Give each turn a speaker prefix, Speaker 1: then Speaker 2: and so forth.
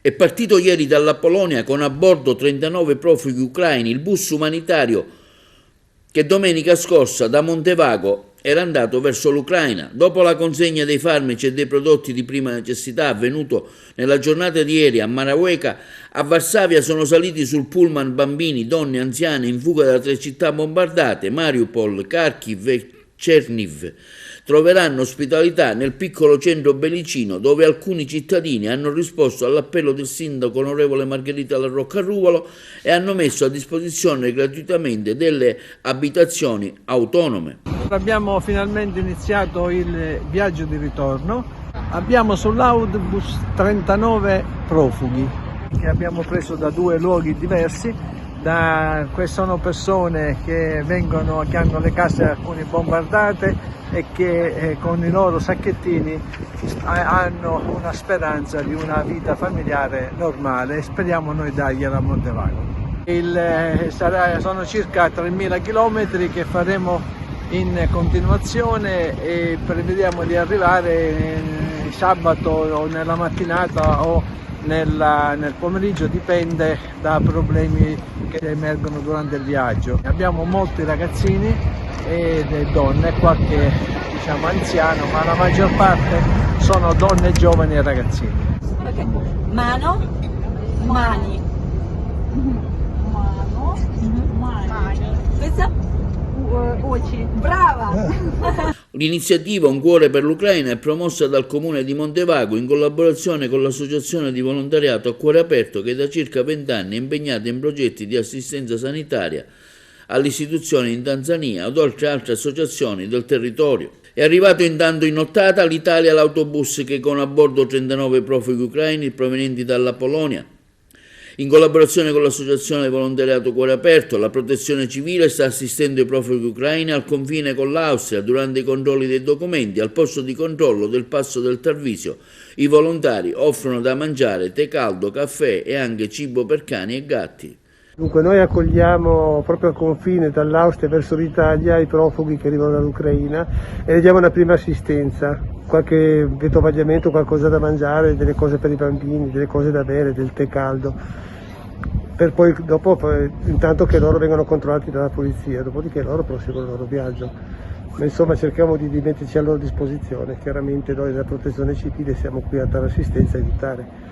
Speaker 1: È partito ieri dalla Polonia con a bordo 39 profughi ucraini il bus umanitario che domenica scorsa da Montevago era andato verso l'Ucraina. Dopo la consegna dei farmaci e dei prodotti di prima necessità avvenuto nella giornata di ieri a Maraweka, a Varsavia sono saliti sul pullman bambini, donne, anziani in fuga da 3 città bombardate, Mariupol, Kharkiv e Cherniv. Troveranno ospitalità nel piccolo centro bellicino dove alcuni cittadini hanno risposto all'appello del sindaco onorevole Margherita La Roccaruvolo e hanno messo a disposizione gratuitamente delle abitazioni autonome.
Speaker 2: Abbiamo finalmente iniziato il viaggio di ritorno. Abbiamo sull'autobus 39 profughi che abbiamo preso da 2 luoghi diversi. Sono persone che hanno le case alcune bombardate e che con i loro sacchettini hanno una speranza di una vita familiare normale e speriamo noi dargliela a Montevago. Sono circa 3.000 chilometri che faremo in continuazione e prevediamo di arrivare sabato o nella mattinata o nel pomeriggio, dipende da problemi che emergono durante il viaggio. Abbiamo molti ragazzini e donne, qualche anziano, ma la maggior parte sono donne, giovani e ragazzini.
Speaker 3: Okay. Mano, mani. Mano, mani. Questa? Brava!
Speaker 1: L'iniziativa Un cuore per l'Ucraina è promossa dal Comune di Montevago in collaborazione con l'associazione di volontariato A Cuore Aperto che da circa 20 anni è impegnata in progetti di assistenza sanitaria alle istituzioni in Tanzania ad oltre altre associazioni del territorio. È arrivato intanto in nottata all'Italia l'autobus che con a bordo 39 profughi ucraini provenienti dalla Polonia. In collaborazione con l'associazione Volontariato Cuore Aperto, la Protezione Civile sta assistendo i profughi ucraini al confine con l'Austria durante i controlli dei documenti. Al posto di controllo del passo del Tarvisio, i volontari offrono da mangiare tè caldo, caffè e anche cibo per cani e gatti.
Speaker 2: Dunque noi accogliamo proprio al confine dall'Austria verso l'Italia i profughi che arrivano dall'Ucraina e diamo una prima assistenza, qualche vetovaggiamento, qualcosa da mangiare, delle cose per i bambini, delle cose da bere, del tè caldo, per poi dopo, intanto che loro vengono controllati dalla polizia, dopodiché loro proseguono il loro viaggio. Ma insomma cerchiamo di metterci a loro disposizione, chiaramente noi della Protezione Civile siamo qui a dare assistenza e aiutare.